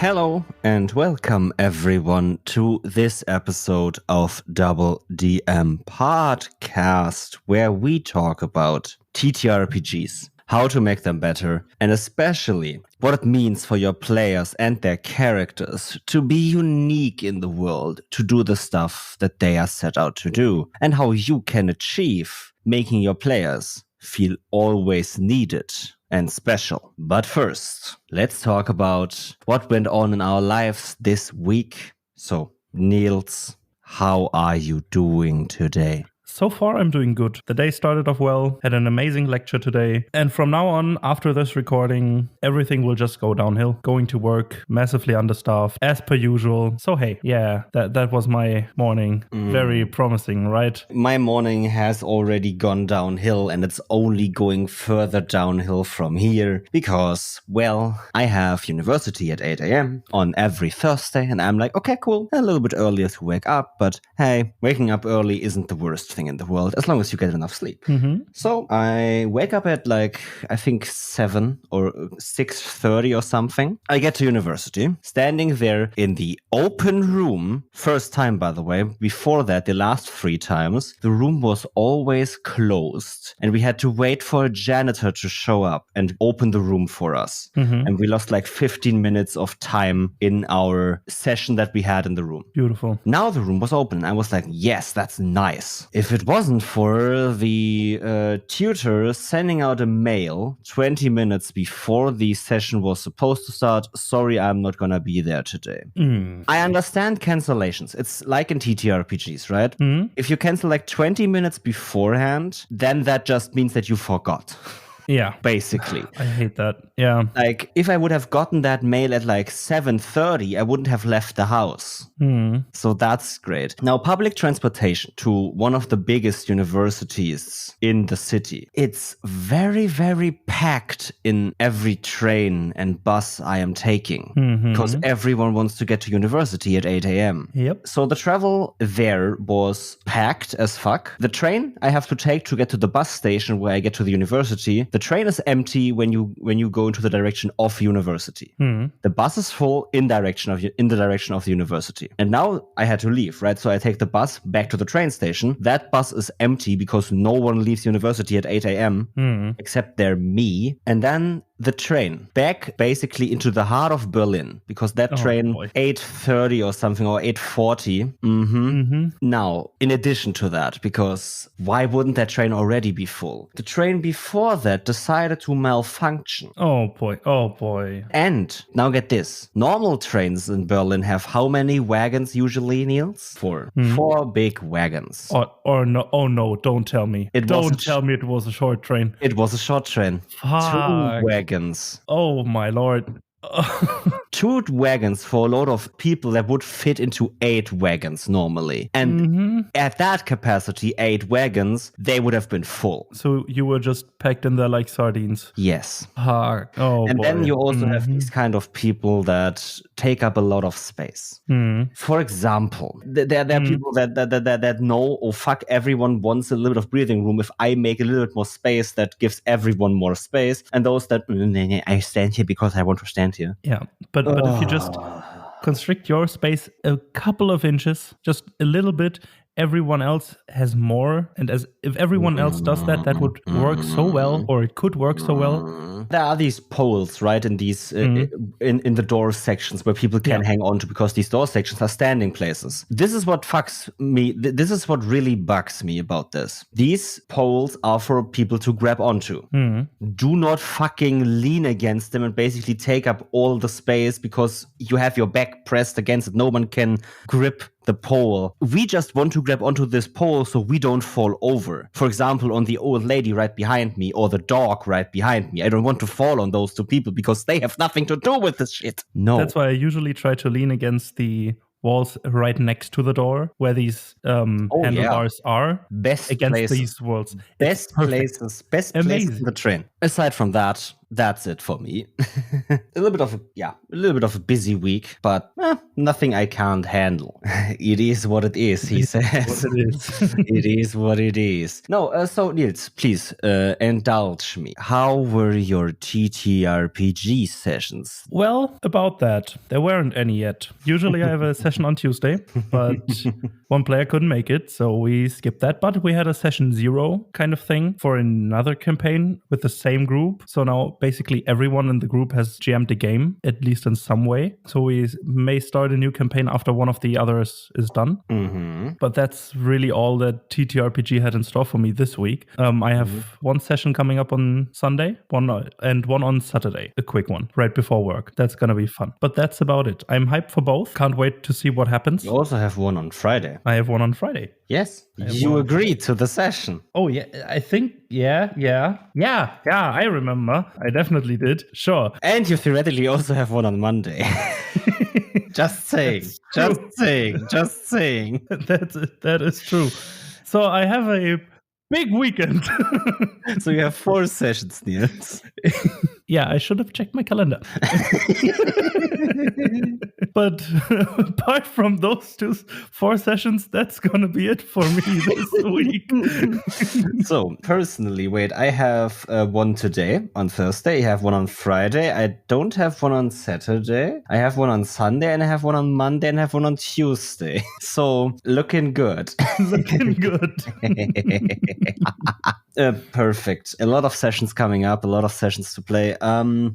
Hello and welcome everyone to this episode of DoubleDM Podcast, where we talk about TTRPGs, how to make them better, and especially what it means for your players and their characters to be unique in the world, to do the stuff that they are set out to do, and how you can achieve making your players feel always needed and special. But first, let's talk about what went on in our lives this week. So, Niels, how are you doing today? So far, I'm doing good. The day started off well, had an amazing lecture today. And from now on, after this recording, everything will just go downhill. Going to work, massively understaffed, as per usual. So hey, yeah, that was my morning. Very promising, right? My morning has already gone downhill and it's only going further downhill from here because, well, I have university at 8 a.m. on every Thursday and I'm like, okay, cool, a little bit earlier to wake up, but hey, waking up early isn't the worst thing in the world as long as you get enough sleep. So I wake up at I think 7 or 6:30 or something. I get to university, standing there in the open room. First time, by the way. Before that, the last 3 times, the room was always closed and we had to wait for a janitor to show up and open the room for us. And we lost 15 minutes of time in our session that we had in the room. Beautiful. Now the room was open. I was like, yes, that's nice. If it wasn't for the tutor sending out a mail 20 minutes before the session was supposed to start, sorry, I'm not gonna be there today. I understand cancellations. It's like in TTRPGs, right? If you cancel 20 minutes beforehand, then that just means that you forgot. Yeah. Basically. I hate that. Yeah. If I would have gotten that mail at 7:30, I wouldn't have left the house. So that's great. Now, public transportation to one of the biggest universities in the city. It's very, very packed in every train and bus I am taking because everyone wants to get to university at 8 a.m. Yep. So the travel there was packed as fuck. The train I have to take to get to the bus station where I get to the university, the train is empty when you go into the direction of university. The bus is full in the direction of the university. And now I had to leave, right? So I take the bus back to the train station. That bus is empty because no one leaves university at 8 a.m. Except me. And then the train back basically into the heart of Berlin because that train 8:30 or something or 8:40. Now, in addition to that, because why wouldn't that train already be full? The train before that decided to malfunction. Oh boy. And now get this. Normal trains in Berlin have how many wagons usually, Niels? 4. 4 big wagons. Or no, oh no, don't tell me. Don't tell me it was a short train. It was a short train. Fuck. 2 wagons. Oh my lord. 2 wagons for a lot of people that would fit into 8 wagons normally. And at that capacity, 8 wagons, they would have been full. So you were just packed in there like sardines. Yes. Oh, and boy. then you also have these kind of people that take up a lot of space. For example, there are people that know, oh fuck, everyone wants a little bit of breathing room. If I make a little bit more space, that gives everyone more space. And those that, I stand here because I want to stand here. Yeah, but if you just constrict your space a couple of inches, just a little bit, everyone else has more. And if everyone else does that would work so well, or it could work so well. There are these poles, right, in these in the door sections where people can hang on to because these door sections are standing places. This is what fucks me. This is what really bugs me about this. These poles are for people to grab onto. Do not fucking lean against them and basically take up all the space because you have your back pressed against it. No one can grip the pole. We just want to grab onto this pole so we don't fall over. For example, on the old lady right behind me or the dog right behind me. I don't want to fall on those 2 people because they have nothing to do with this shit. No. That's why I usually try to lean against the walls right next to the door where these handlebars are. Best against places. These walls. Best places in the train. Aside from that, that's it for me. a little bit of a busy week, but nothing I can't handle. It is what it is, he says. It is what it is. No, so Niels, please indulge me. How were your TTRPG sessions? Well, about that, there weren't any yet. Usually I have a session on Tuesday, but one player couldn't make it, so we skipped that. But we had a session 0 kind of thing for another campaign with the same group. So now basically everyone in the group has GM'd a game, at least in some way. So we may start a new campaign after one of the others is done. Mm-hmm. But that's really all that TTRPG had in store for me this week. I have one session coming up on Sunday, one on Saturday, a quick one right before work. That's going to be fun. But that's about it. I'm hyped for both. Can't wait to see what happens. You also have one on Friday. I have one on Friday. Yes, you agreed to the session. Oh, yeah, I think, yeah, I remember. I definitely did, sure. And you theoretically also have one on Monday. Just saying. That is true. So I have a big weekend. So you have 4 sessions, Niels. Yeah, I should have checked my calendar. But apart from those 4 sessions, that's gonna be it for me this week. So personally, wait, I have one today on Thursday. I have one on Friday. I don't have one on Saturday. I have one on Sunday, and I have one on Monday, and I have one on Tuesday. So looking good. Looking good. Perfect. A lot of sessions coming up. A lot of sessions to play.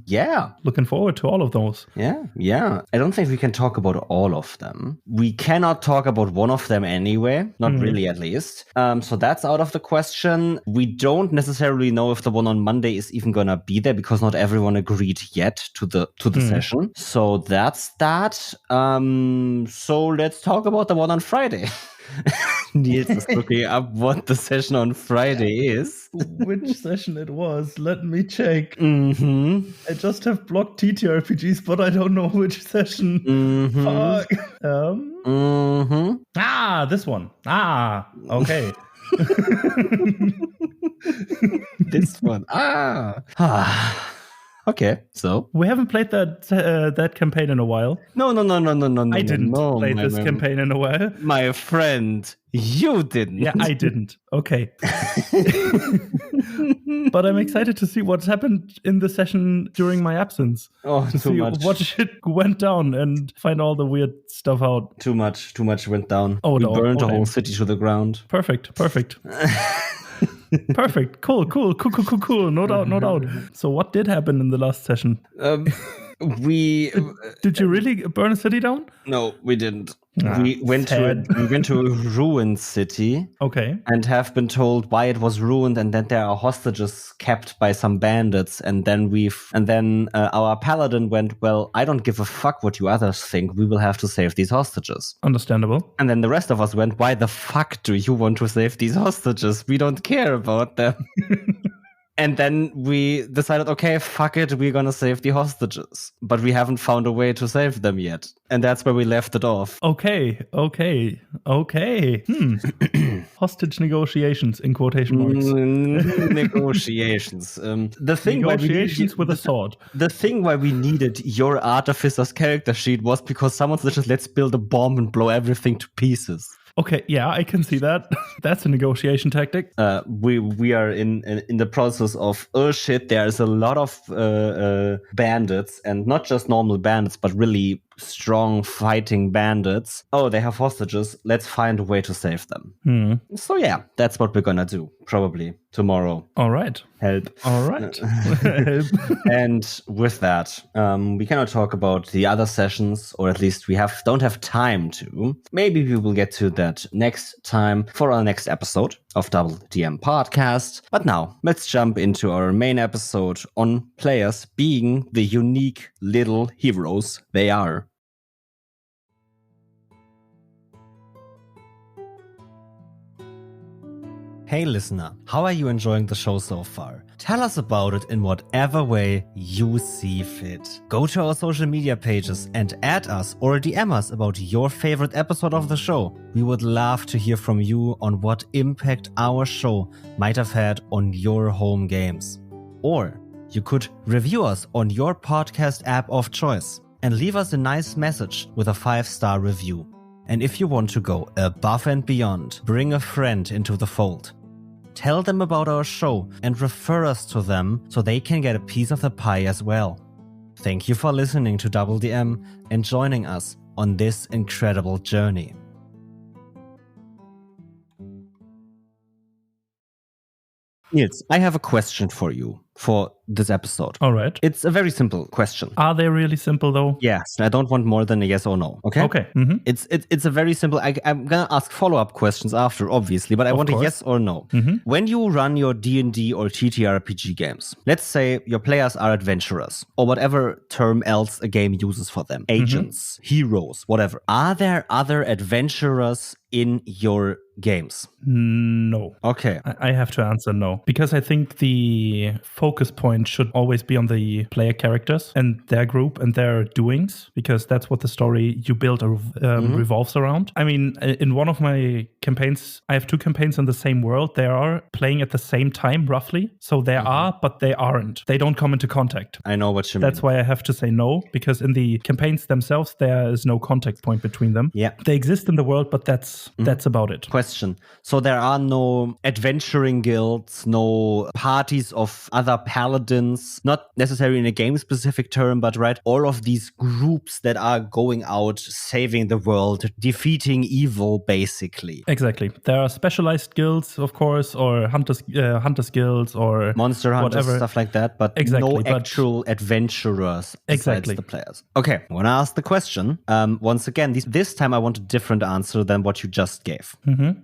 Yeah. Looking forward to all of those. Yeah. I don't think we can talk about all of them. We cannot talk about one of them anyway. Not really, at least. So that's out of the question. We don't necessarily know if the one on Monday is even gonna be there because not everyone agreed yet to the session. So that's that. So let's talk about the one on Friday. Niels is looking up what the session on Friday is. Which session it was? Let me check. I just have blocked TTRPGs, but I don't know which session. Fuck. This one. Okay. This one. Okay, so we haven't played that campaign in a while. No. I didn't play this campaign in a while. My friend, you didn't. Yeah, I didn't. Okay. But I'm excited to see what's happened in the session during my absence. Oh, to too see much. What shit went down and find all the weird stuff out. Too much went down. We burned the whole city to the ground. Perfect. Perfect. Cool. No doubt. So what did happen in the last session? Did you really burn a city down? No, we didn't. We went to a ruined city. Okay. And have been told why it was ruined and that there are hostages kept by some bandits. And then our paladin went, well, I don't give a fuck what you others think. We will have to save these hostages. Understandable. And then the rest of us went, why the fuck do you want to save these hostages? We don't care about them. And then we decided, okay, fuck it, we're gonna save the hostages. But we haven't found a way to save them yet. And that's where we left it off. Okay. Hostage negotiations, in quotation marks. Negotiations. Negotiations with a sword. The thing why we needed your Artificer's character sheet was because someone said, let's build a bomb and blow everything to pieces. Okay, yeah, I can see that. That's a negotiation tactic. We are in the process of, oh shit, there's a lot of bandits, and not just normal bandits, but really strong fighting bandits. Oh, they have hostages. Let's find a way to save them. So yeah, that's what we're gonna do, probably tomorrow. All right. Help. All right. Help. And with that, we cannot talk about the other sessions, or at least we don't have time to. Maybe we will get to that next time for our next episode of DoubleDM Podcast. But now, let's jump into our main episode on players being the unique little heroes they are. Hey listener, how are you enjoying the show so far? Tell us about it in whatever way you see fit. Go to our social media pages and add us or DM us about your favorite episode of the show. We would love to hear from you on what impact our show might have had on your home games. Or you could review us on your podcast app of choice and leave us a nice message with a 5-star review. And if you want to go above and beyond, bring a friend into the fold. Tell them about our show and refer us to them so they can get a piece of the pie as well. Thank you for listening to DoubleDM and joining us on this incredible journey. Nils, I have a question for you for this episode. All right. It's a very simple question. Are they really simple though? Yes, I don't want more than a yes or no. Okay. Okay. Mm-hmm. It's a very simple. I'm gonna ask follow-up questions after, obviously, but I want a yes or no. Mm-hmm. When you run your D&D or TTRPG games, let's say your players are adventurers or whatever term else a game uses for them, agents, heroes, whatever. Are there other adventurers in your games? No. Okay. I have to answer no, because I think the focus point should always be on the player characters and their group and their doings, because that's what the story you build revolves around. I mean, in one of my campaigns, I have 2 campaigns in the same world. They are playing at the same time, roughly. So they are, but they aren't. They don't come into contact. I know what you mean. That's why I have to say no, because in the campaigns themselves, there is no contact point between them. Yeah. They exist in the world, but that's about it. Question. So there are no adventuring guilds, no parties of other paladins, not necessarily in a game-specific term, but right, all of these groups that are going out, saving the world, defeating evil, basically. Exactly. There are specialized guilds, of course, or hunters guilds, or monster hunters, whatever. Stuff like that, but no actual adventurers besides the players. Okay, I want to ask the question. Once again, this time I want a different answer than what you just gave.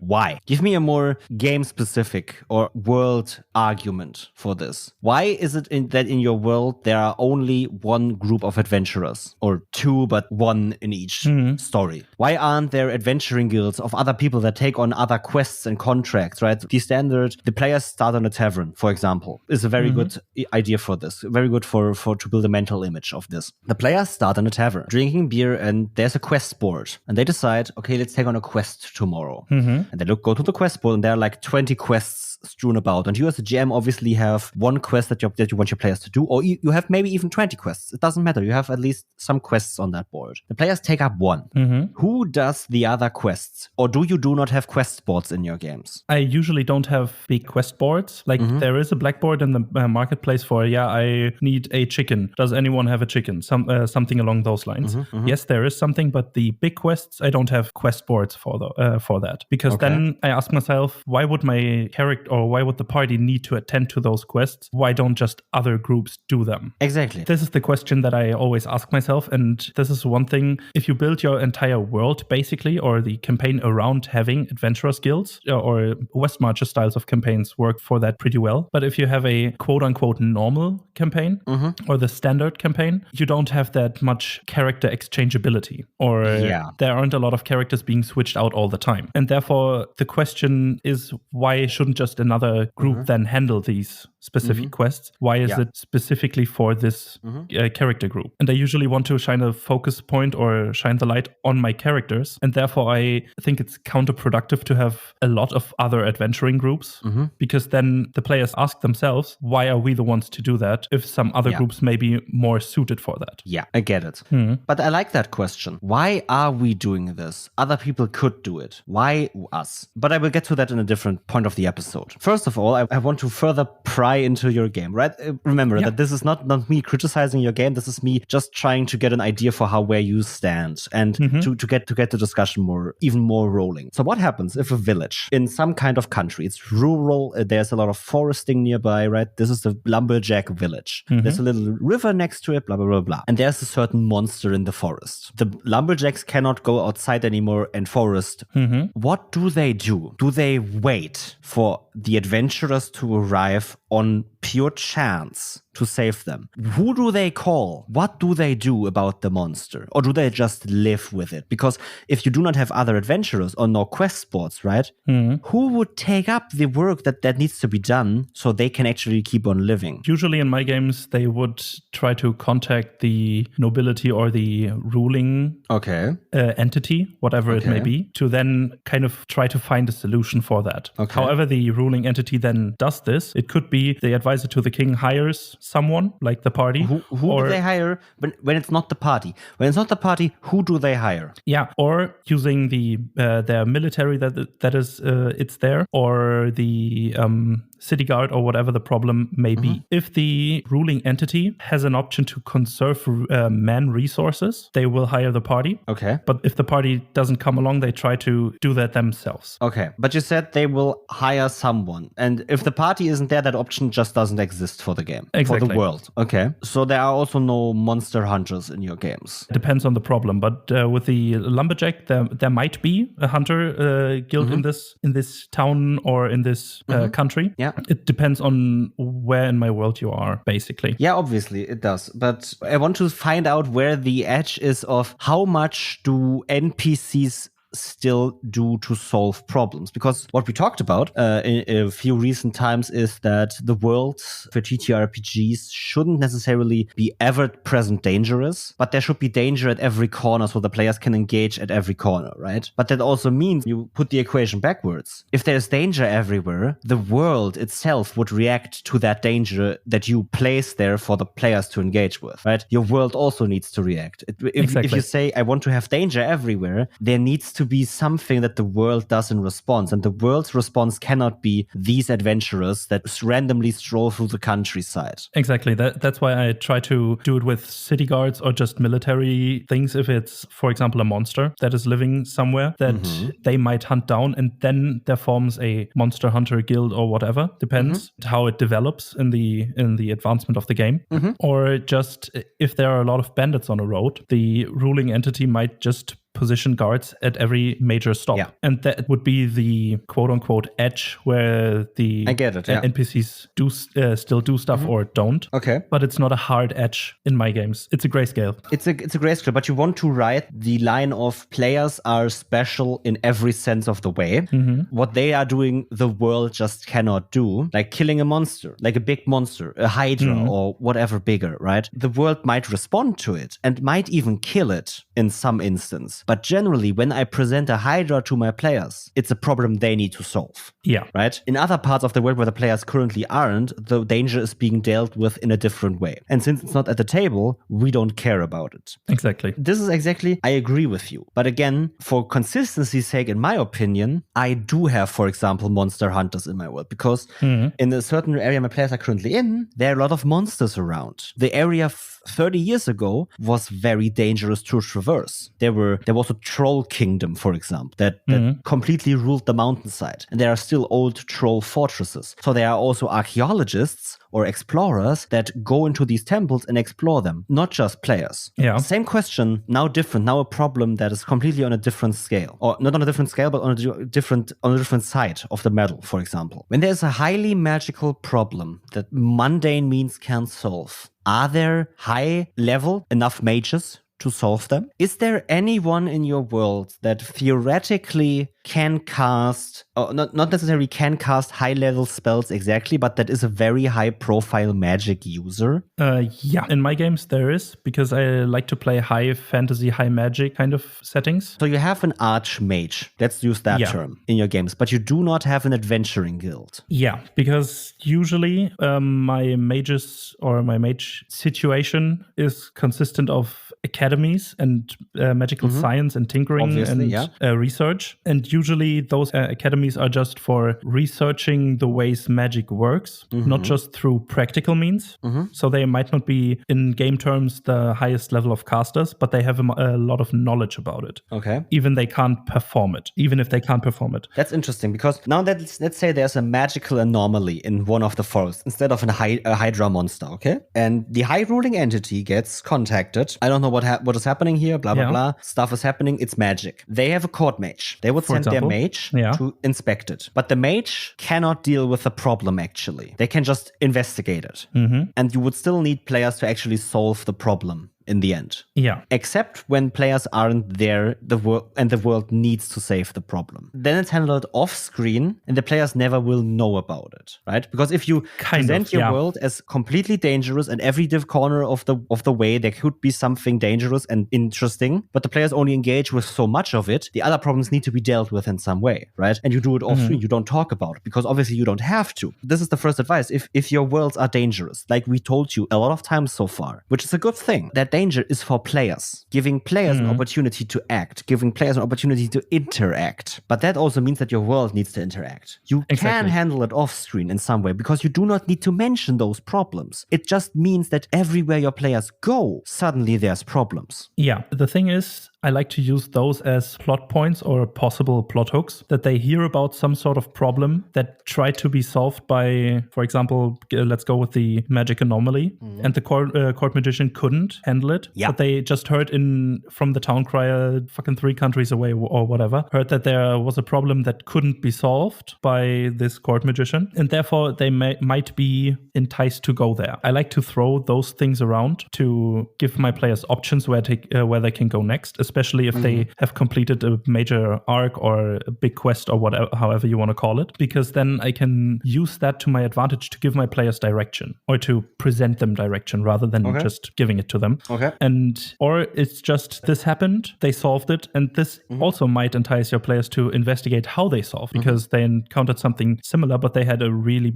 Why? Give me a more game-specific or world argument for this. Why is it that in your world there are only one group of adventurers, or 2, but 1 in each story? Why aren't there adventuring guilds of other people that take on other quests and contracts, right? The players start on a tavern, for example, is a very good idea for this. Very good for to build a mental image of this. The players start on a tavern, drinking beer, and there's a quest board. And they decide, okay, let's take on a quest tomorrow. And they go to the quest board, and there are like 20 quests strewn about. And you as a GM obviously have one quest that you want your players to do, or you have maybe even 20 quests. It doesn't matter. You have at least some quests on that board. The players take up one. Who does the other quests? Or do not have quest boards in your games? I usually don't have big quest boards. Like there is a blackboard in the marketplace for, I need a chicken. Does anyone have a chicken? Something along those lines. Yes, there is something, but the big quests, I don't have quest boards for that. Because then I ask myself, why would my character or why would the party need to attend to those quests? Why don't just other groups do them? Exactly. This is the question that I always ask myself. And this is one thing. If you build your entire world, basically, or the campaign around having adventurers guilds, or West Marches styles of campaigns work for that pretty well. But if you have a quote-unquote normal campaign or the standard campaign, you don't have that much character exchangeability, or there aren't a lot of characters being switched out all the time. And therefore, the question is, why shouldn't just another group then handle these specific quests? Why is it specifically for this character group? And I usually want to shine a focus point or shine the light on my characters. And therefore, I think it's counterproductive to have a lot of other adventuring groups, because then the players ask themselves, why are we the ones to do that if some other groups may be more suited for that? Yeah, I get it. But I like that question. Why are we doing this? Other people could do it. Why us? But I will get to that in a different point of the episode. First of all, I want to further pry into your game, right? Remember that this is not me criticizing your game. This is me just trying to get an idea for where you stand and to get the discussion even more rolling. So what happens if a village in some kind of country, it's rural, there's a lot of foresting nearby, right? This is the lumberjack village. There's a little river next to it, blah, blah, blah, blah. And there's a certain monster in the forest. The lumberjacks cannot go outside anymore and forest. What do they do? Do they wait for the adventurers to arrive on pure chance to save them? Who do they call? What do they do about the monster? Or do they just live with it? Because if you do not have other adventurers or no quest spots, right? Who would take up the work that needs to be done so they can actually keep on living? Usually in my games, they would try to contact the nobility or the ruling entity, whatever it may be, to then kind of try to find a solution for that. However the ruling entity then does this, it could be they advise advisor to the king hires someone, like the party. Who do they hire when it's not the party? When it's not the party, who do they hire? Yeah, or using their military that is it's there, or the city guard, or whatever the problem may be. If the ruling entity has an option to conserve man resources, they will hire the party. Okay. But if the party doesn't come along, they try to do that themselves. Okay. But you said they will hire someone. And if the party isn't there, that option just doesn't exist for the game. Exactly. For the world. Okay. So there are also no monster hunters in your games. Depends on the problem. But with the lumberjack, there might be a hunter guild in this town or in this country. Yeah. It depends on where in my world you are, basically. Yeah, obviously it does. But I want to find out where the edge is of how much do NPCs still do to solve problems, because what we talked about in a few recent times is that the world for TTRPGs shouldn't necessarily be ever-present dangerous, but there should be danger at every corner so the players can engage at every corner, right? But that also means you put the equation backwards. If there's danger everywhere, the world itself would react to that danger that you place there for the players to engage with, right? Your world also needs to react. If you say, I want to have danger everywhere, there needs to be something that the world does in response. And the world's response cannot be these adventurers that randomly stroll through the countryside. Exactly. That's why I try to do it with city guards or just military things. If it's, for example, a monster that is living somewhere that they might hunt down, and then there forms a monster hunter guild or whatever. Depends how it develops in the advancement of the game. Or just if there are a lot of bandits on a road, the ruling entity might just position guards at every major stop. Yeah. And that would be the quote-unquote edge where the NPCs do still do stuff or don't. Okay. But it's not a hard edge in my games. It's a grayscale. It's a grayscale, but you want to write the line of players are special in every sense of the way. What they are doing, the world just cannot do. Like killing a monster, like a big monster, a hydra or whatever bigger, right? The world might respond to it and might even kill it in some instance. But generally, when I present a hydra to my players, it's a problem they need to solve. Yeah. Right? In other parts of the world where the players currently aren't, the danger is being dealt with in a different way. And since it's not at the table, we don't care about it. Exactly. This is exactly, I agree with you. But again, for consistency's sake, in my opinion, I do have, for example, monster hunters in my world. Because in a certain area my players are currently in, there are a lot of monsters around. The area 30 years ago was very dangerous to traverse. There was a troll kingdom, for example, that completely ruled the mountainside. And there are still old troll fortresses. So there are also archaeologists or explorers that go into these temples and explore them, not just players. Yeah. Same question, now different, now a problem that is completely on a different scale. Or not on a different scale, but on a different side of the medal, for example. When there's a highly magical problem that mundane means can't solve, are there high level enough mages to solve them? Is there anyone in your world that theoretically can cast, or not necessarily can cast high-level spells exactly, but that is a very high-profile magic user? Yeah, in my games there is, because I like to play high fantasy, high magic kind of settings. So you have an archmage, let's use that term, in your games, but you do not have an adventuring guild. Yeah, because usually my mages or my mage situation is consistent of academies and magical science and tinkering and research. And usually those academies are just for researching the ways magic works, not just through practical means. So they might not be, in game terms, the highest level of casters, but they have a lot of knowledge about it. Okay. Even if they can't perform it. That's interesting, because now let's say there's a magical anomaly in one of the forests instead of a hydra monster, okay? And the high ruling entity gets contacted. I don't know what is happening here, blah, blah, blah. Stuff is happening. It's magic. They have a court mage. They would send their mage to inspect it. But the mage cannot deal with the problem, actually. They can just investigate it. And you would still need players to actually solve the problem in the end. Yeah. Except when players aren't there, the world needs to save the problem. Then it's handled off screen, and the players never will know about it, right? Because if you present your world as completely dangerous, and every corner of the way there could be something dangerous and interesting, but the players only engage with so much of it, the other problems need to be dealt with in some way, right? And you do it off screen, you don't talk about it, because obviously you don't have to. This is the first advice. If your worlds are dangerous, like we told you a lot of times so far, which is a good thing, that danger is for players, giving players an opportunity to act, giving players an opportunity to interact. But that also means that your world needs to interact. You can handle it off screen in some way, because you do not need to mention those problems. It just means that everywhere your players go, suddenly there's problems. Yeah, the thing is, I like to use those as plot points or possible plot hooks, that they hear about some sort of problem that tried to be solved by, for example, let's go with the magic anomaly, and the court magician couldn't handle it. Yeah. But they just heard from the town crier fucking 3 countries away or whatever, heard that there was a problem that couldn't be solved by this court magician, and therefore they might be enticed to go there. I like to throw those things around to give my players options where they can go next, especially if they have completed a major arc or a big quest or whatever, however you want to call it, because then I can use that to my advantage to give my players direction, or to present them direction rather than just giving it to them. Or it's just, this happened, they solved it, and this also might entice your players to investigate how they solved, because they encountered something similar, but they had a really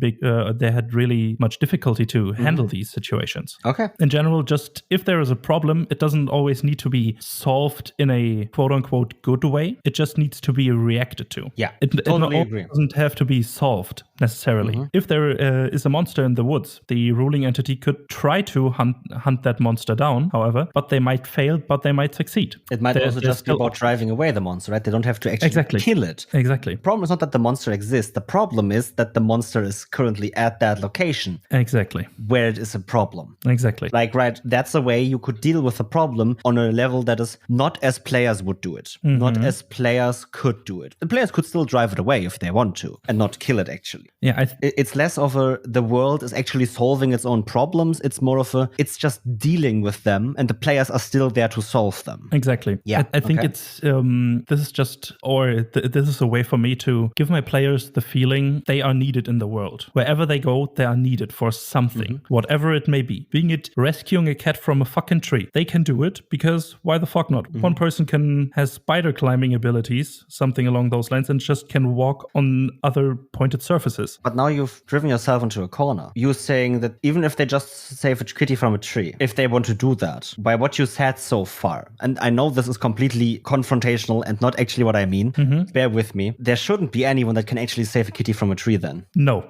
really much difficulty to handle these situations. In general, just if there is a problem, it doesn't always need to be solved in a quote-unquote good way. It just needs to be reacted to. Yeah, it doesn't have to be solved necessarily. If there is a monster in the woods, the ruling entity could try to hunt that monster down, however, but they might fail, but they might succeed. It might also just be about driving away the monster, right? They don't have to actually kill it. Exactly. The problem is not that the monster exists. The problem is that the monster is currently at that location. Exactly. Where it is a problem. Exactly. Like, right, that's a way you could deal with a problem on a level that is not as players would do it. Not as players could do it. The players could still drive it away if they want to, and not kill it, actually. Yeah, it's less of the world is actually solving its own problems. It's more of it's just dealing with them, and the players are still there to solve them. Exactly. Yeah. I think it's, this is just, this is a way for me to give my players the feeling they are needed in the world. Wherever they go, they are needed for something, whatever it may be. Being it rescuing a cat from a fucking tree. They can do it, because why the fuck not? One person has spider climbing abilities, something along those lines, and just can walk on other pointed surfaces. But now you've driven yourself into a corner. You're saying that even if they just save a kitty from a tree, if they want to do that, by what you said so far, and I know this is completely confrontational and not actually what I mean, bear with me, there shouldn't be anyone that can actually save a kitty from a tree then. No.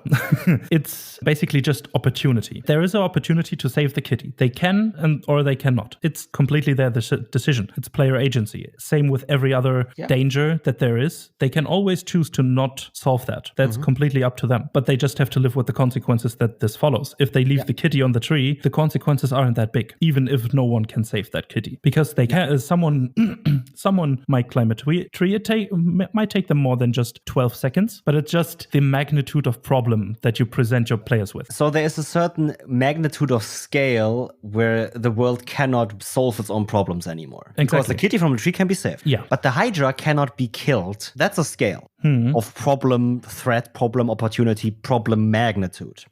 It's basically just opportunity. There is an opportunity to save the kitty. They can or they cannot. It's completely their decision. It's player agency. Same with every other danger that there is. They can always choose to not solve that. That's completely up to them. But they just have to live with the consequences that this follows. If they leave the kitty on the tree, the consequences aren't that big, even if no one can save that kitty. Because they can, someone might climb a tree. It might take them more than just 12 seconds, but it's just the magnitude of problem that you present your players with. So there is a certain magnitude of scale where the world cannot solve its own problems anymore. Exactly. Because the kitty from the tree can be saved. Yeah. But the Hydra cannot be killed. That's a scale of problem, threat, problem, opportunity, problem, magnitude.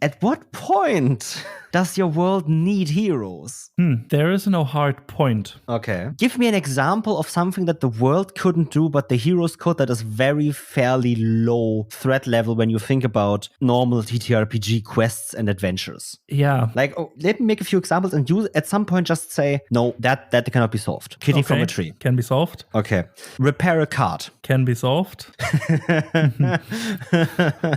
At what point does your world need heroes? There is no hard point. Okay. Give me an example of something that the world couldn't do, but the heroes could, that is very fairly low threat level when you think about normal TTRPG quests and adventures. Yeah. Like, let me make a few examples, and you at some point just say, no, that cannot be solved. Kitty from a tree. Can be solved. Okay. Repair a card. Can be solved.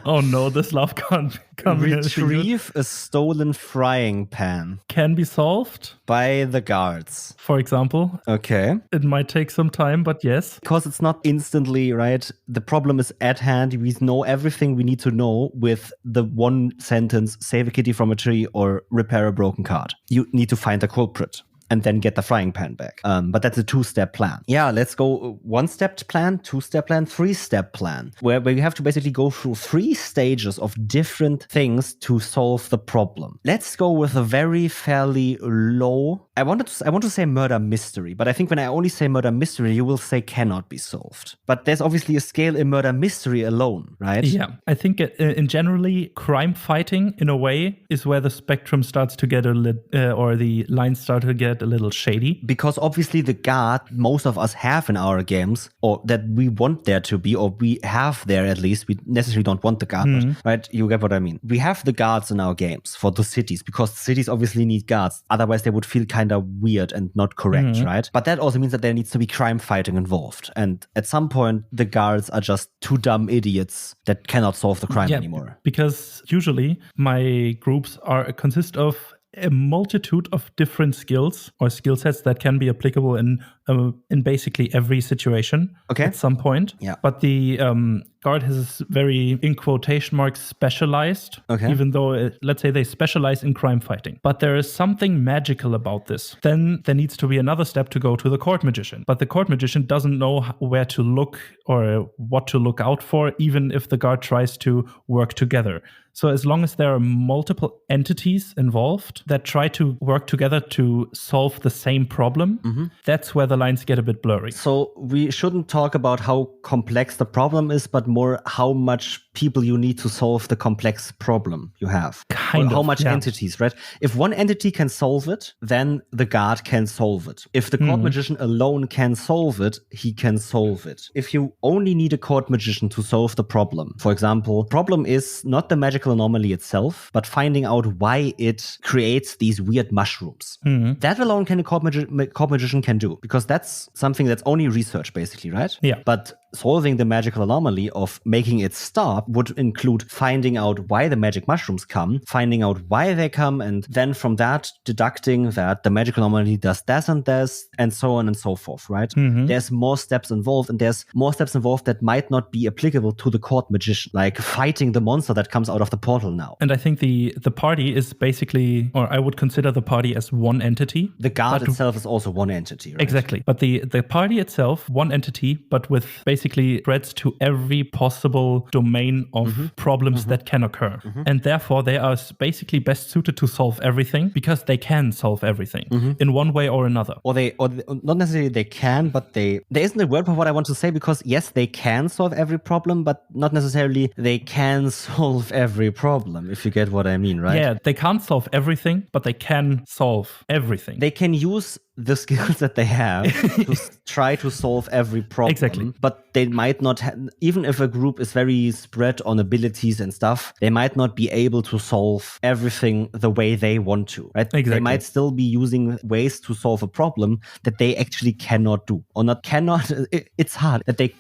Oh no, this love can't come. Retrieve a stolen frying pan. Can be solved by the guards, for example. Okay. It might take some time, but yes. Because it's not instantly, right? The problem is at hand. We know everything we need to know with the one sentence, save a kitty from a tree or repair a broken card. You need to find a culprit. and then get the frying pan back. But that's a 2-step plan. Yeah, let's go 1-step plan, 2-step plan, 3-step plan, where you have to basically go through 3 stages of different things to solve the problem. Let's go with a very fairly low. I want to say murder mystery, but I think when I only say murder mystery, you will say cannot be solved. But there's obviously a scale in murder mystery alone, right? Yeah, I think in generally crime fighting in a way is where the spectrum starts to get or the lines start to get a little shady. Because obviously the guard most of us have in our games, or that we want there to be, or we have there at least. We necessarily don't want the guard, right? You get what I mean. We have the guards in our games for the cities because cities obviously need guards. Otherwise, they would feel kind of weird and not correct, right? But that also means that there needs to be crime fighting involved. And at some point, the guards are just two dumb idiots that cannot solve the crime anymore. Because usually my groups consist of a multitude of different skills or skill sets that can be applicable in basically every situation at some point. Yeah. But the guard is very, in quotation marks, specialized, even though, let's say, they specialize in crime fighting. But there is something magical about this. Then there needs to be another step to go to the court magician. But the court magician doesn't know where to look or what to look out for, even if the guard tries to work together. So as long as there are multiple entities involved that try to work together to solve the same problem, that's where the lines get a bit blurry. So we shouldn't talk about how complex the problem is, but more how much people you need to solve the complex problem you have. How much entities, right? If one entity can solve it, then the guard can solve it. If the court magician alone can solve it, he can solve it. If you only need a court magician to solve the problem, for example, problem is not the magical anomaly itself, but finding out why it creates these weird mushrooms. That alone can a court magician can do, because that's something that's only research basically, right? Yeah. But solving the magical anomaly of making it stop would include finding out why the magic mushrooms come, finding out why they come, and then from that deducting that the magical anomaly does this and this, and so on and so forth, right? There's more steps involved, and there's more steps involved that might not be applicable to the court magician, like fighting the monster that comes out of the portal now. And I think the party is basically, or I would consider the party as one entity. The guard itself is also one entity, right? Exactly. But the party itself, one entity, but with basically threats to every possible domain of problems that can occur. And therefore, they are basically best suited to solve everything because they can solve everything in one way or another. Or not necessarily they can, but there isn't a word for what I want to say, because yes, they can solve every problem, but not necessarily they can solve every problem, if you get what I mean, right? Yeah, they can't solve everything, but they can solve everything. They can use the skills that they have to try to solve every problem. Exactly. But they might not, even if a group is very spread on abilities and stuff, they might not be able to solve everything the way they want to, right? Exactly. They might still be using ways to solve a problem that they actually cannot do. Or not cannot, it's hard. That they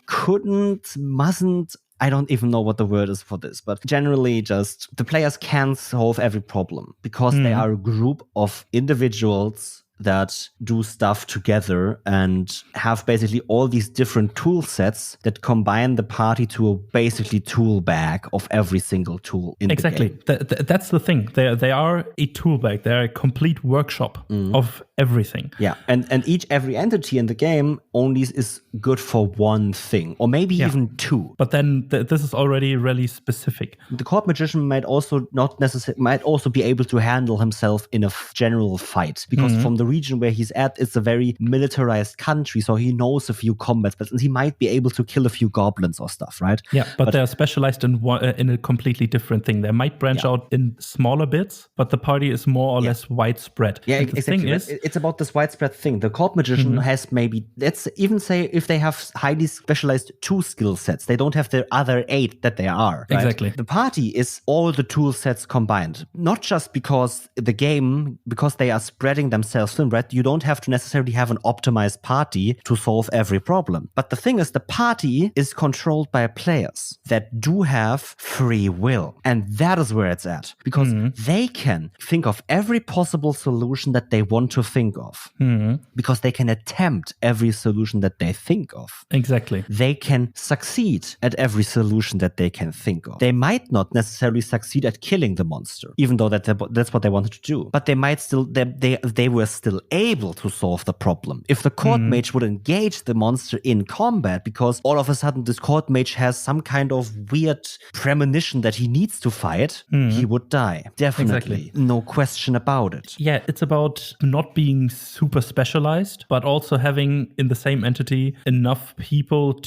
mustn't, I don't even know what the word is for this, but generally just the players can solve every problem because they are a group of individuals that do stuff together and have basically all these different tool sets that combine the party to a basically tool bag of every single tool in the game. That's the thing. They are a tool bag. They're a complete workshop of everything. Yeah, and every entity in the game only is good for one thing, or maybe even two. But then this is already really specific. The court magician might also be able to handle himself in a general fight, because from the region where he's at, it's a very militarized country, so he knows a few combat spells, and he might be able to kill a few goblins or stuff, right? Yeah, but they're specialized in a completely different thing. They might branch out in smaller bits, but the party is more or less widespread. Yeah, and exactly. The thing is, it's about this widespread thing. The court magician has maybe, let's even say, if they have highly specialized 2 skill sets, they don't have the other 8 that they are. Right? Exactly. The party is all the tool sets combined, not just because because they are spreading themselves thin, right? You don't have to necessarily have an optimized party to solve every problem. But the thing is, the party is controlled by players that do have free will. And that is where it's at. Because they can think of every possible solution that they want to think of. Because they can attempt every solution that they think of. Exactly. They can succeed at every solution that they can think of. They might not necessarily succeed at killing the monster, even though that's what they wanted to do. But they might still, they were still able to solve the problem. If the court mage would engage the monster in combat because all of a sudden this court mage has some kind of weird premonition that he needs to fight, he would die. Definitely. Exactly. No question about it. Yeah, it's about not being super specialized, but also having in the same entity enough people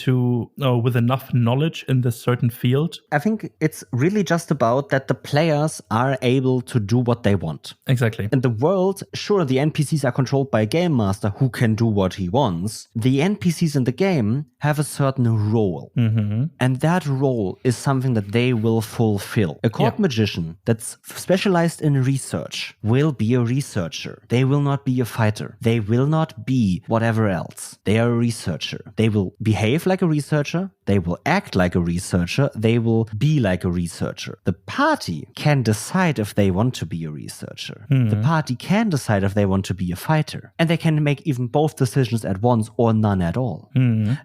with enough knowledge in this certain field. I think it's really just about that the players are able to do what they want. Exactly. In the world, sure, the NPCs are controlled by a game master who can do what he wants. The NPCs in the game have a certain role. And that role is something that they will fulfill. A court magician that's specialized in research will be a researcher. They will not be a fighter. They will not be whatever else. They are a researcher. They will behave like a researcher. They will act like a researcher. They will be like a researcher. The party can decide if they want to be a researcher. The party can decide if they want to be a fighter. And they can make even both decisions at once or none at all.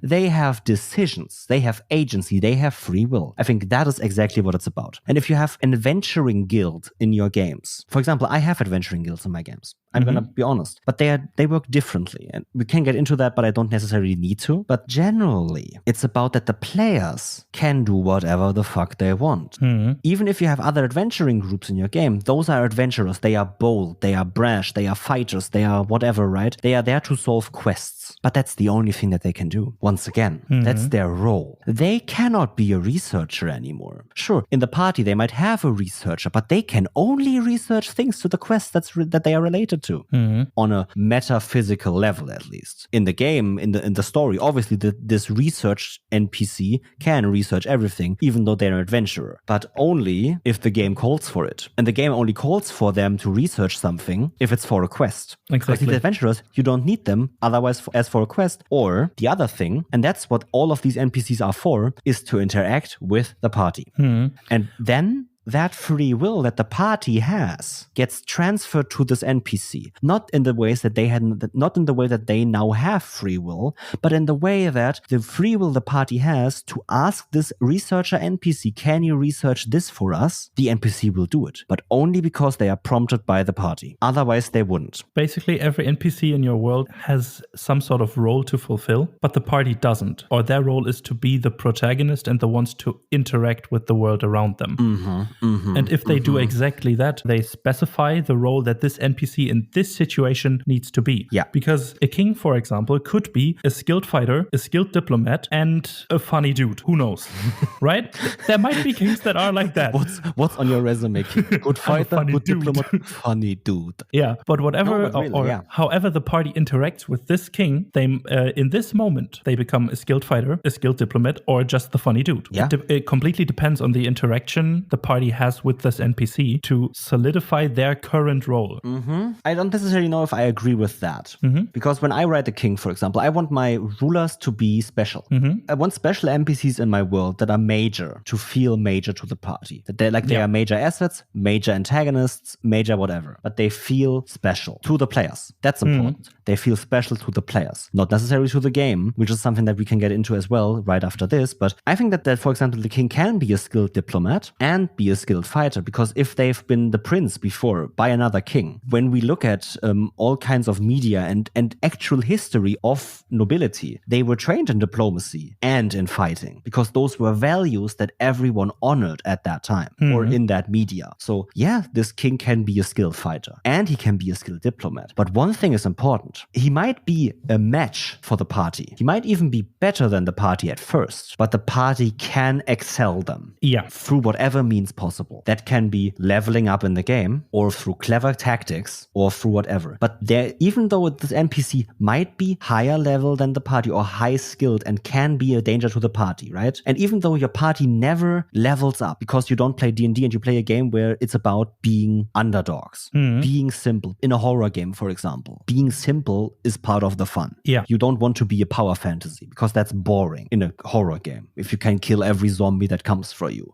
They have decisions. They have agency. They have free will. I think that is exactly what it's about. And if you have an adventuring guild in your games, for example, I have adventuring guilds in my games. I'm going to be honest. But they work differently. And we can get into that, but I don't necessarily need to. But generally, it's about that the players can do whatever the fuck they want. Even if you have other adventuring groups in your game, those are adventurers. They are bold. They are brash. They are fighters. They are whatever, right? They are there to solve quests. But that's the only thing that they can do. Once again, that's their role. They cannot be a researcher anymore. Sure, in the party, they might have a researcher, but they can only research things to the quests that they are related to on a metaphysical level, at least. In the game, in the story, obviously this research NPC can research everything, even though they're an adventurer, but only if the game calls for it. And the game only calls for them to research something if it's for a quest. Exactly. Because the adventurers, you don't need them otherwise as for a quest. Or the other thing, and that's what all of these NPCs are for, is to interact with the party. And then that free will that the party has gets transferred to this NPC, not in the ways that not in the way that they now have free will, but in the way that the free will the party has to ask this researcher NPC, can you research this for us? The NPC will do it, but only because they are prompted by the party. Otherwise, they wouldn't. Basically, every NPC in your world has some sort of role to fulfill, but the party doesn't. Or their role is to be the protagonist and the ones to interact with the world around them. And if they do exactly that, they specify the role that this NPC in this situation needs to be. Yeah. Because a king, for example, could be a skilled fighter, a skilled diplomat, and a funny dude. Who knows? Right? There might be kings that are like that. What's on your resume? Good fighter, good dude. diplomat, funny dude. Yeah, but whatever, however the party interacts with this king, they in this moment, they become a skilled fighter, a skilled diplomat, or just the funny dude. Yeah. It completely depends on the interaction the party has with this NPC to solidify their current role. I don't necessarily know if I agree with that. Because when I write a king, for example, I want my rulers to be special. I want special NPCs in my world that are major, to feel major to the party. That they are major assets, major antagonists, major whatever. But they feel special to the players. That's important. They feel special to the players. Not necessarily to the game, which is something that we can get into as well right after this. But I think that for example, the king can be a skilled diplomat and be a skilled fighter, because if they've been the prince before by another king, when we look at all kinds of media and actual history of nobility, they were trained in diplomacy and in fighting, because those were values that everyone honored at that time or in that media. So yeah, this king can be a skilled fighter and he can be a skilled diplomat. But one thing is important. He might be a match for the party. He might even be better than the party at first, but the party can excel them through whatever means possible. That can be leveling up in the game or through clever tactics or through whatever. But even though this NPC might be higher level than the party or high skilled and can be a danger to the party, right? And even though your party never levels up because you don't play D&D and you play a game where it's about being underdogs, being simple. In a horror game, for example, being simple is part of the fun. Yeah. You don't want to be a power fantasy because that's boring in a horror game if you can kill every zombie that comes for you.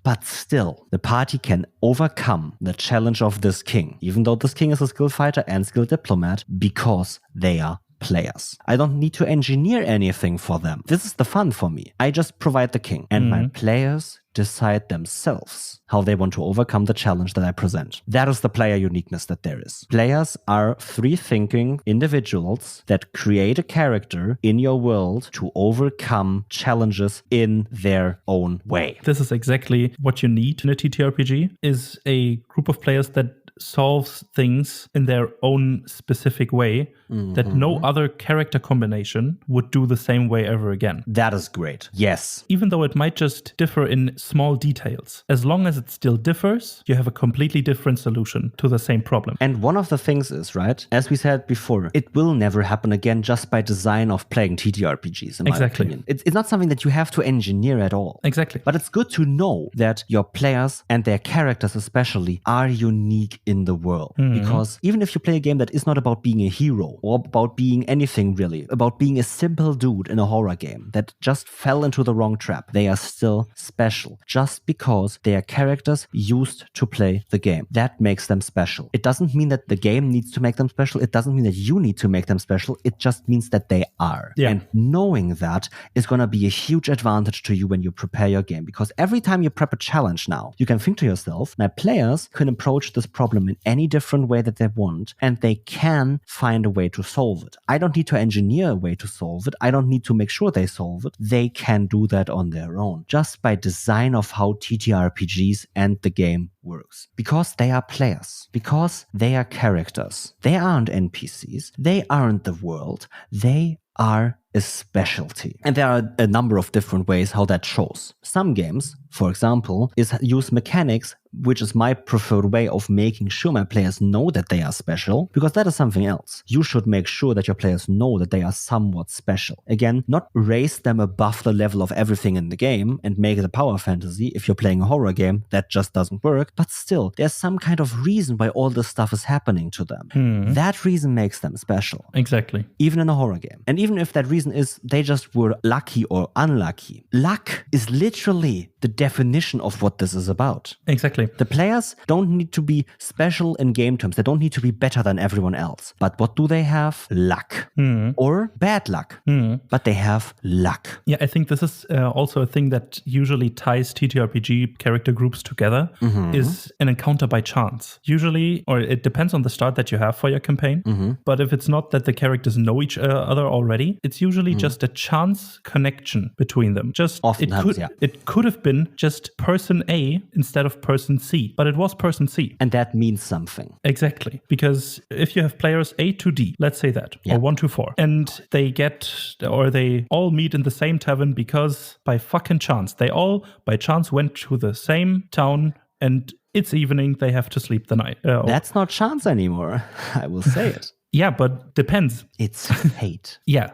But still, the party can overcome the challenge of this king, even though this king is a skilled fighter and skilled diplomat, because they are players. I don't need to engineer anything for them. This is the fun for me. I just provide the king, and my players decide themselves how they want to overcome the challenge that I present. That is the player uniqueness that there is. Players are free-thinking individuals that create a character in your world to overcome challenges in their own way. This is exactly what you need in a TTRPG, is a group of players that solves things in their own specific way that no other character combination would do the same way ever again. That is great. Yes. Even though it might just differ in small details, as long as it still differs, you have a completely different solution to the same problem. And one of the things is, right, as we said before, it will never happen again just by design of playing TTRPGs, in my opinion. It's not something that you have to engineer at all. Exactly. But it's good to know that your players and their characters especially are unique in the world. Because even if you play a game that is not about being a hero or about being anything really, about being a simple dude in a horror game that just fell into the wrong trap, they are still special just because they are characters used to play the game. That makes them special. It doesn't mean that the game needs to make them special. It doesn't mean that you need to make them special. It just means that they are. Yeah. And knowing that is going to be a huge advantage to you when you prepare your game, because every time you prep a challenge now, you can think to yourself, my players can approach this problem in any different way that they want, and they can find a way to solve it. I don't need to engineer a way to solve it. I don't need to make sure they solve it. They can do that on their own, just by design of how TTRPGs and the game works. Because they are players. Because they are characters. They aren't NPCs. They aren't the world. They are a specialty. And there are a number of different ways how that shows. Some games, for example, use mechanics, which is my preferred way of making sure my players know that they are special, because that is something else. You should make sure that your players know that they are somewhat special. Again, not raise them above the level of everything in the game and make it a power fantasy. If you're playing a horror game, that just doesn't work. But still, there's some kind of reason why all this stuff is happening to them. That reason makes them special. Exactly. Even in a horror game. And even if that reason is they just were lucky or unlucky. Luck is literally the definition of what this is about. Exactly. The players don't need to be special in game terms. They don't need to be better than everyone else. But what do they have? Luck. Or bad luck. But they have luck. Yeah, I think this is also a thing that usually ties TTRPG character groups together, is an encounter by chance. Usually, or it depends on the start that you have for your campaign, but if it's not that the characters know each other already, it's usually just a chance connection between them. Just Often it could have been just person A instead of person C, but it was person C. And that means something. Exactly. Because if you have players A to D, let's say that, or 1 to 4, and they all meet in the same tavern because by fucking chance, they all by chance went to the same town and it's evening, they have to sleep the night. That's not chance anymore. I will say it. Yeah, but depends. It's fate. Yeah.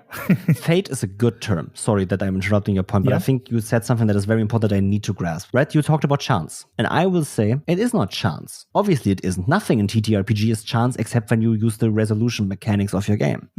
Fate is a good term. Sorry that I'm interrupting your point, but I think you said something that is very important that I need to grasp, right? You talked about chance. And I will say it is not chance. Obviously, it isn't. Nothing in TTRPG is chance except when you use the resolution mechanics of your game.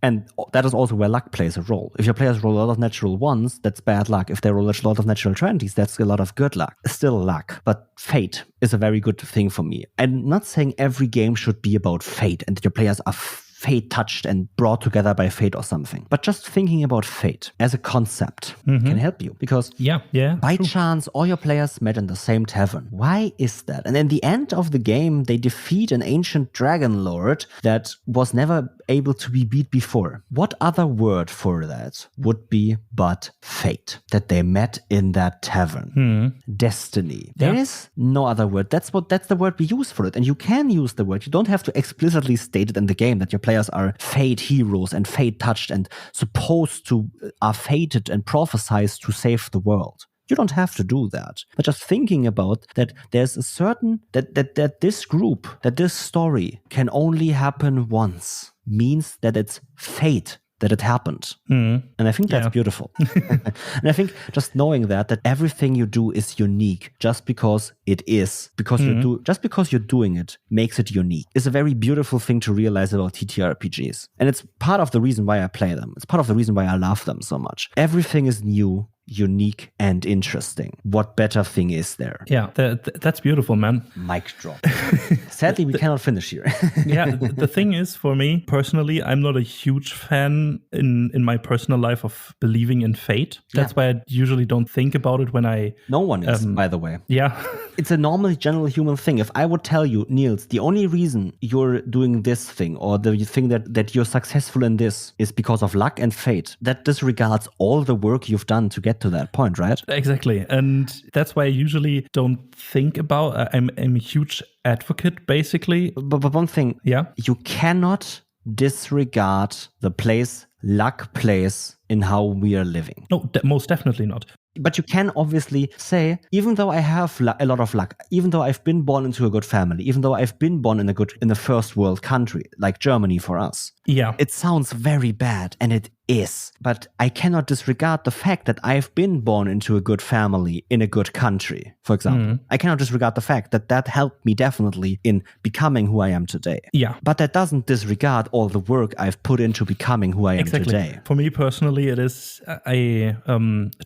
And that is also where luck plays a role. If your players roll a lot of natural ones, that's bad luck. If they roll a lot of natural 20s, that's a lot of good luck. Still luck. But fate is a very good thing for me. I'm not saying every game should be about fate and that your players are fate touched and brought together by fate or something. But just thinking about fate as a concept can help you, because by chance all your players met in the same tavern. Why is that? And in the end of the game, they defeat an ancient dragon lord that was never able to be beat before. What other word for that would be but fate? That they met in that tavern. Destiny. There is no other word. That's the word we use for it. And you can use the word. You don't have to explicitly state it in the game that your players are fate heroes and fate touched and are fated and prophesized to save the world. You don't have to do that. But just thinking about that, there's a certain that this group, that this story can only happen once, means that it's fate that it happened. And I think that's beautiful. And I think just knowing that everything you do is unique just because it is, just because you're doing it makes it unique, is a very beautiful thing to realize about TTRPGs. And it's part of the reason why I play them. It's part of the reason why I love them so much. Everything is new, unique and interesting. What better thing is there? Yeah, that's beautiful, man. Mic drop. Sadly, we cannot finish here. Yeah, the thing is, for me personally, I'm not a huge fan in my personal life of believing in fate. That's why I usually don't think about it when I... No one is, by the way. Yeah. It's a normal, general human thing. If I would tell you, Niels, the only reason you're doing this thing or the thing that you're successful in this is because of luck and fate, that disregards all the work you've done to get to that point, right? Exactly. And that's why I usually don't think about... I'm a huge advocate, basically. But one thing, you cannot disregard the place luck plays in how we are living. No, most definitely not. But you can obviously say, even though I have a lot of luck, even though I've been born into a good family, even though I've been born in a first world country like Germany for us, it sounds very bad, and it is. But I cannot disregard the fact that I've been born into a good family in a good country, for example. I cannot disregard the fact that helped me definitely in becoming who I am today. Yeah. But that doesn't disregard all the work I've put into becoming who I am today. For me personally, it is, I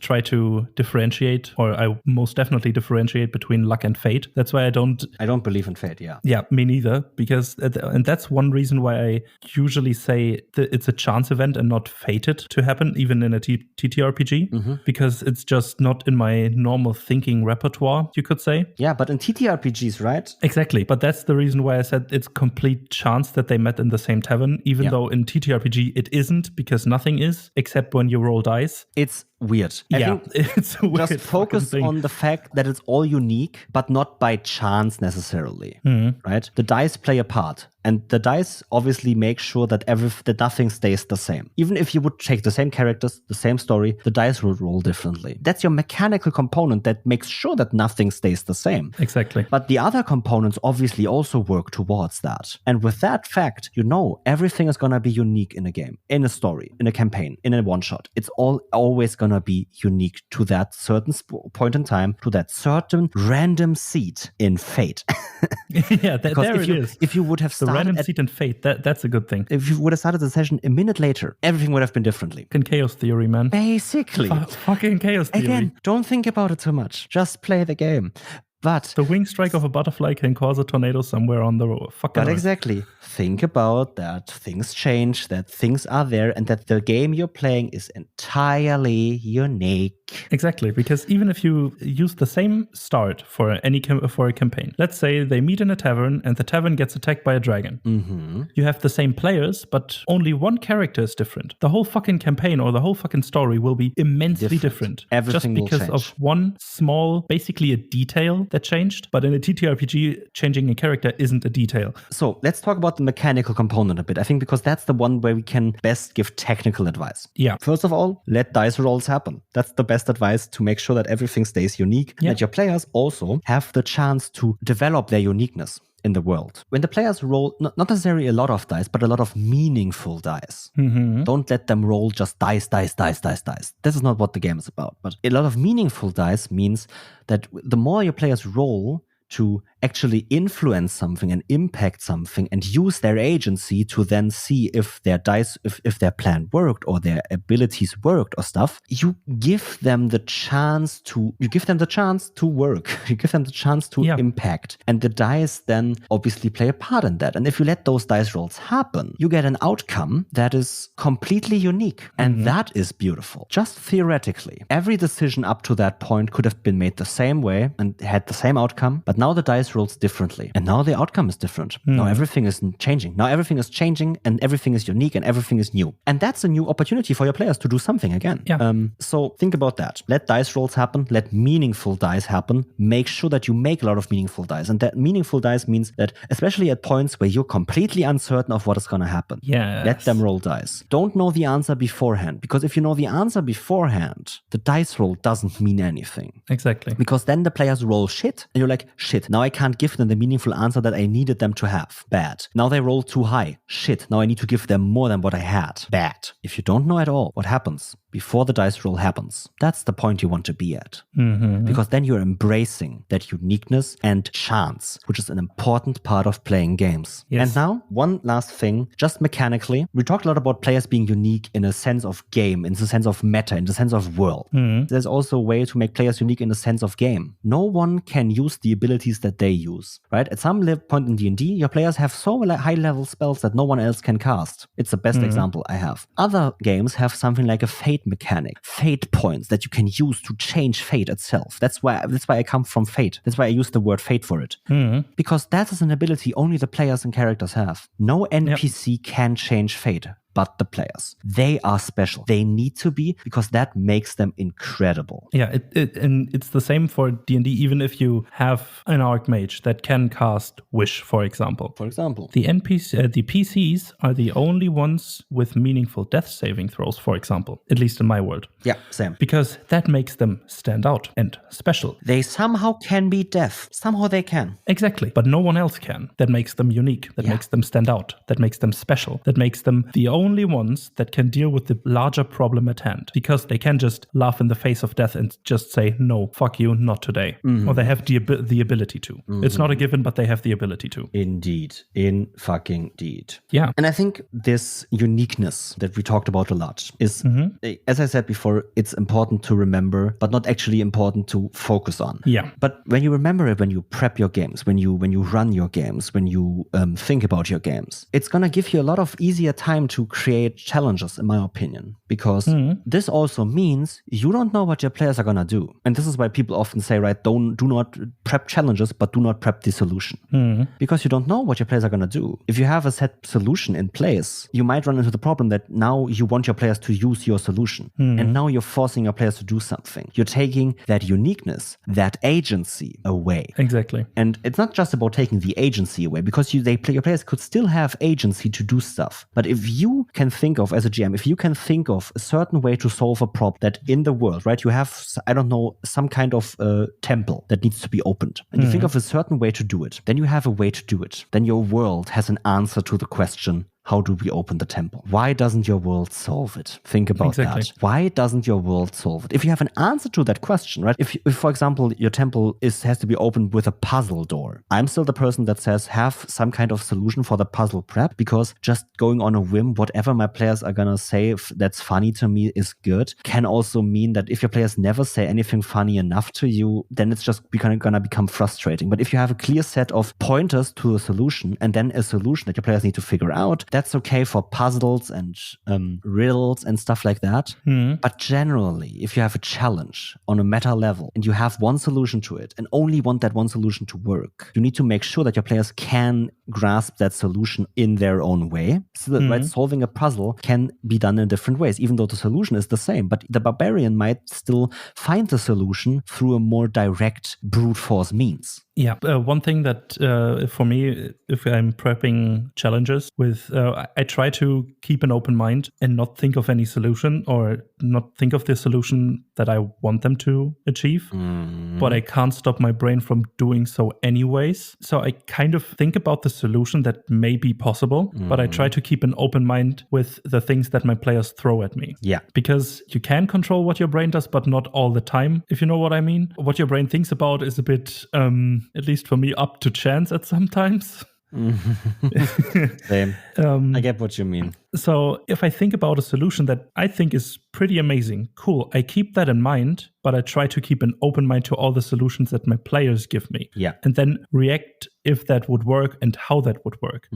try to differentiate, or I most definitely differentiate between luck and fate. That's why I don't believe in fate. Yeah, me neither, because and that's one reason why I usually say that it's a chance event and not fated to happen, even in a TTRPG, because it's just not in my normal thinking repertoire, you could say. Yeah, but in TTRPGs, right? Exactly, but that's the reason why I said it's complete chance that they met in the same tavern, even though in TTRPG it isn't, because nothing is, except when you roll dice. It's weird. I think it's a weird just focus on the fact that it's all unique, but not by chance necessarily, right? The dice play a part, and the dice obviously make sure that nothing stays the same. Even if you would take the same characters, the same story, the dice will roll differently. That's your mechanical component that makes sure that nothing stays the same. Exactly. But the other components obviously also work towards that. And with that fact, everything is gonna be unique in a game, in a story, in a campaign, in a one-shot. It's always gonna be unique to that certain point in time, to that certain random seat in fate. If you would have started the random seat in fate, that's a good thing. If you would have started the session a minute later, everything would have been differently. Fucking chaos theory, man. Basically. Fucking chaos theory. Again, don't think about it too much. Just play the game. But the wing strike of a butterfly can cause a tornado somewhere on the road. But exactly. Think about that things change, that things are there, and that the game you're playing is entirely unique. Exactly, because even if you use the same start for a campaign, let's say they meet in a tavern and the tavern gets attacked by a dragon. You have the same players, but only one character is different. The whole fucking campaign or the whole fucking story will be immensely different. Everything just because of one small, basically a detail that changed. But in a TTRPG, changing a character isn't a detail. So let's talk about the mechanical component a bit. I think because that's the one where we can best give technical advice. Yeah. First of all, let dice rolls happen. That's the best advice to make sure that everything stays unique. Yeah. That your players also have the chance to develop their uniqueness in the world. When the players roll, not necessarily a lot of dice, but a lot of meaningful dice. Don't let them roll just dice. This is not what the game is about. But a lot of meaningful dice means that the more your players roll to actually influence something and impact something and use their agency to then see if their dice, if their plan worked or their abilities worked or stuff, you give them the chance to work. You give them the chance to impact. And the dice then obviously play a part in that. And if you let those dice rolls happen, you get an outcome that is completely unique. And that is beautiful. Just theoretically, every decision up to that point could have been made the same way and had the same outcome, but now the dice rolls differently. And now the outcome is different. Now everything is changing. Now everything is changing and everything is unique and everything is new. And that's a new opportunity for your players to do something again. Yeah. So think about that. Let dice rolls happen. Let meaningful dice happen. Make sure that you make a lot of meaningful dice. And that meaningful dice means that especially at points where you're completely uncertain of what is going to happen, let them roll dice. Don't know the answer beforehand. Because if you know the answer beforehand, the dice roll doesn't mean anything. Exactly. Because then the players roll shit and you're like, shit, now I can't give them the meaningful answer that I needed them to have. Bad. Now they roll too high. Shit, now I need to give them more than what I had. Bad. If you don't know at all what happens, before the dice roll happens. That's the point you want to be at. Because then you're embracing that uniqueness and chance, which is an important part of playing games. Yes. And now, one last thing, just mechanically, we talked a lot about players being unique in a sense of game, in the sense of meta, in the sense of world. There's also a way to make players unique in the sense of game. No one can use the abilities that they use, right? At some point in D&D, your players have so high-level spells that no one else can cast. It's the best example I have. Other games have something like a fate mechanic, fate points that you can use to change fate itself. That's why I come from fate. That's why I use the word fate for it. Because that is an ability only the players and characters have. No NPC can change fate. But the players, they are special. They need to be, because that makes them incredible. Yeah, and it's the same for D&D, even if you have an Archmage that can cast Wish, for example. The PCs are the only ones with meaningful death saving throws, for example, at least in my world. Yeah, same. Because that makes them stand out and special. They somehow can be deaf. Somehow they can. Exactly. But no one else can. That makes them unique. That makes them stand out. That makes them special. That makes them the only ones that can deal with the larger problem at hand, because they can just laugh in the face of death and just say, no, fuck you, not today. Or they have the ability to. It's not a given, but they have the ability to. Indeed. In fucking deed. Yeah. And I think this uniqueness that we talked about a lot is, as I said before, it's important to remember, but not actually important to focus on. Yeah. But when you remember it, when you prep your games, when you run your games, when you think about your games, it's going to give you a lot of easier time to create challenges, in my opinion, because this also means you don't know what your players are going to do. And this is why people often say, right, do not prep challenges, but do not prep the solution. Because you don't know what your players are going to do. If you have a set solution in place, you might run into the problem that now you want your players to use your solution. And now you're forcing your players to do something. You're taking that uniqueness, that agency away. Exactly. And it's not just about taking the agency away, because your players could still have agency to do stuff. But if you can think of, as a GM, if you can think of a certain way to solve a problem that in the world, right, you have, I don't know, some kind of temple that needs to be opened, and you think of a certain way to do it, then you have a way to do it. Then your world has an answer to the question, how do we open the temple? Why doesn't your world solve it? Think about that. Why doesn't your world solve it? If you have an answer to that question, right? If for example, your temple has to be opened with a puzzle door, I'm still the person that says have some kind of solution for the puzzle prep, because just going on a whim, whatever my players are gonna say that's funny to me is good, can also mean that if your players never say anything funny enough to you, then it's just gonna become frustrating. But if you have a clear set of pointers to a solution, and then a solution that your players need to figure out, that's okay for puzzles and riddles and stuff like that. But generally, if you have a challenge on a meta level and you have one solution to it and only want that one solution to work, you need to make sure that your players can grasp that solution in their own way. So that right, solving a puzzle can be done in different ways, even though the solution is the same. But the barbarian might still find the solution through a more direct brute force means. Yeah, one thing that for me, if I'm prepping challenges with, I try to keep an open mind and not think of any solution, or not think of the solution that I want them to achieve. But I can't stop my brain from doing so anyways. So I kind of think about the solution that may be possible, but I try to keep an open mind with the things that my players throw at me. Yeah. Because you can control what your brain does, but not all the time, if you know what I mean. What your brain thinks about is a bit, at least for me, up to chance at sometimes. Same. I get what you mean. So if I think about a solution that I think is pretty amazing, cool, I keep that in mind, but I try to keep an open mind to all the solutions that my players give me. Yeah. And then react if that would work and how that would work.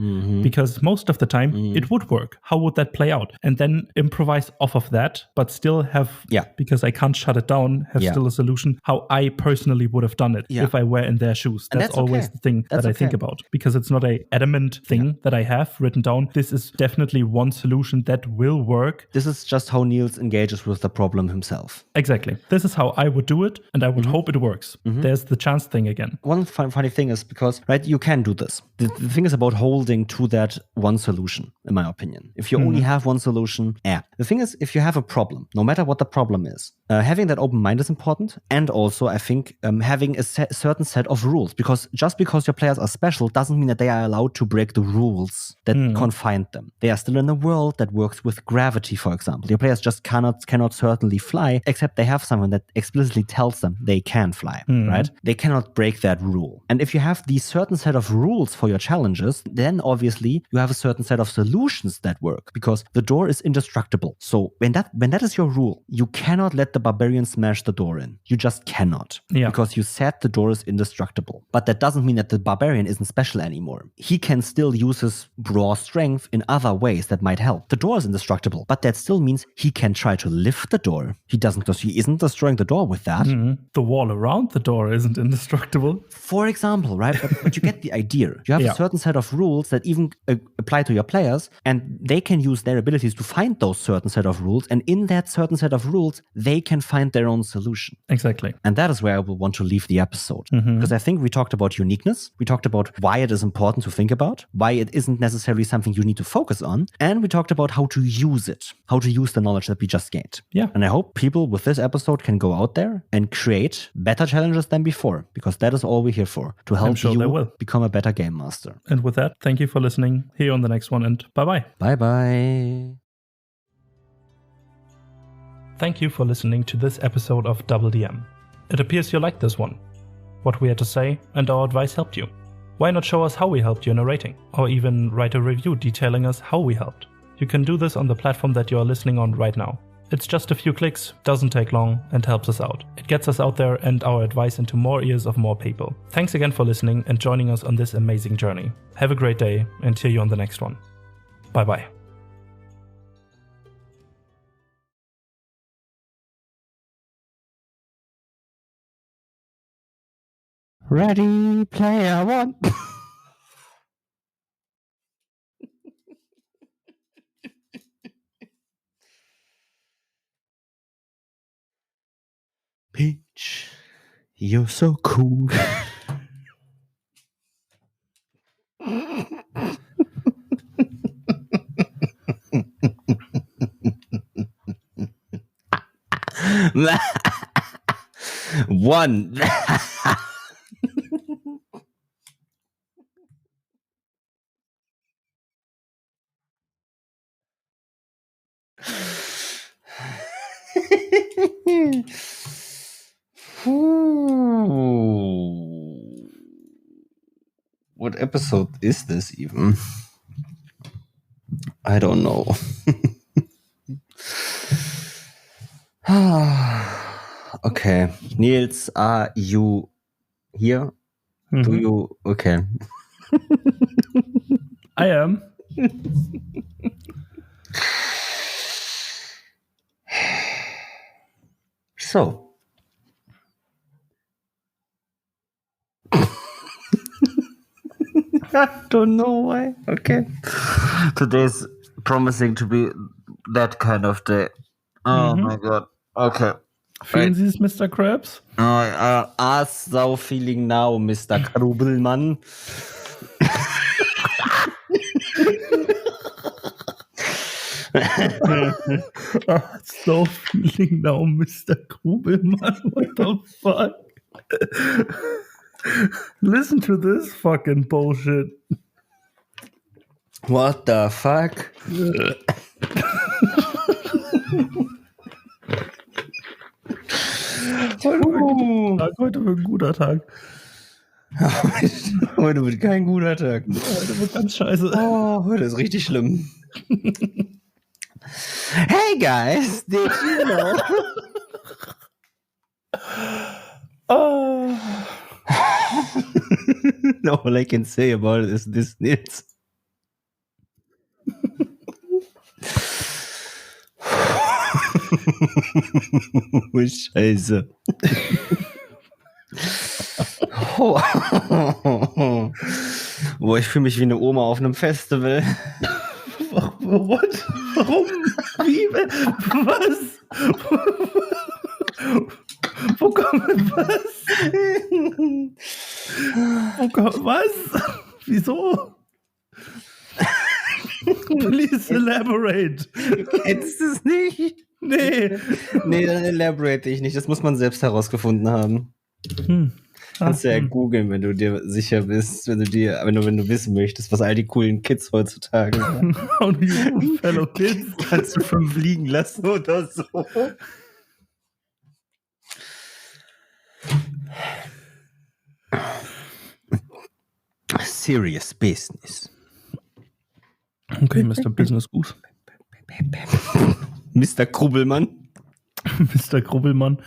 Because most of the time it would work. How would that play out? And then improvise off of that, but still have, because I can't shut it down, have still a solution how I personally would have done it if I were in their shoes. That's always the thing that I think about, because it's not a adamant thing that I have written down. This is definitely one solution that will work. This is just how Niels engages with the problem himself. Exactly. This is how I would do it, and I would hope it works. There's the chance thing again. One funny thing is because, right, right? You can do this. The thing is about holding to that one solution, in my opinion. If you only have one solution, The thing is, if you have a problem, no matter what the problem is, having that open mind is important. And also, I think, having a certain set of rules. Because just because your players are special doesn't mean that they are allowed to break the rules that confine them. They are still in a world that works with gravity, for example. Your players just cannot certainly fly, except they have someone that explicitly tells them they can fly, right? They cannot break that rule. And if you have these certain set of rules for your challenges, then obviously you have a certain set of solutions that work, because the door is indestructible. So when that is your rule, you cannot let the barbarian smash the door in. You just cannot. Because you said the door is indestructible. But that doesn't mean that the barbarian isn't special anymore. He can still use his raw strength in other ways that might help. The door is indestructible, but that still means he can try to lift the door. He isn't destroying the door with that. The wall around the door isn't indestructible. For example, right? But you get the idea. You have a certain set of rules that even apply to your players, and they can use their abilities to find those certain set of rules. And in that certain set of rules, they can find their own solution. Exactly. And that is where I will want to leave the episode. Because I think we talked about uniqueness. We talked about why it is important to think about, why it isn't necessarily something you need to focus on. And we talked about how to use it, how to use the knowledge that we just gained. Yeah. And I hope people with this episode can go out there and create better challenges than before, because that is all we're here for, to help you become a better game master. And with that, thank you for listening. See you on the next one, and bye-bye. Bye-bye. Thank you for listening to this episode of DoubleDM. It appears you liked this one. What we had to say and our advice helped you. Why not show us how we helped you in a rating, or even write a review detailing us how we helped? You can do this on the platform that you are listening on right now. It's just a few clicks, doesn't take long, and helps us out. It gets us out there and our advice into more ears of more people. Thanks again for listening and joining us on this amazing journey. Have a great day, and see you on the next one. Bye-bye. Ready, player one. Peach, you're so cool. One. What episode is this even? I don't know. Okay. Niels, are you here? Do you? Okay. I am. So. I don't know why. Okay. Today's promising to be that kind of day. Oh my god. Okay. Fühlen Sie es, Mr. Krabs? As thou feeling now, Mr. Krubelmann. So feeling now, Mr. Krubelmann. What the fuck? Listen to this fucking bullshit. What the fuck? Heute wird ein guter Tag. Heute wird kein guter Tag. Heute wird ganz scheiße. Oh, heute ist richtig schlimm. Hey guys, did you know? All I can say about it is this, Nils. Scheiße. Boah, ich fühle mich wie eine Oma auf einem Festival. What? Warum? Wie? Was? Wo kommt was? Was? Wieso? Please elaborate. Du kennst es nicht? Nee. Nee, dann elaborate ich nicht. Das muss man selbst herausgefunden haben. Kannst du ja googeln, wenn du dir sicher bist, wenn du wissen möchtest, was all die coolen Kids heutzutage machen. How do you fellow kids? Kannst du 5 liegen lassen oder so. Serious Business. Okay, Mr. Business Goose. Mr. Krubbelmann. Mr. Krubbelmann.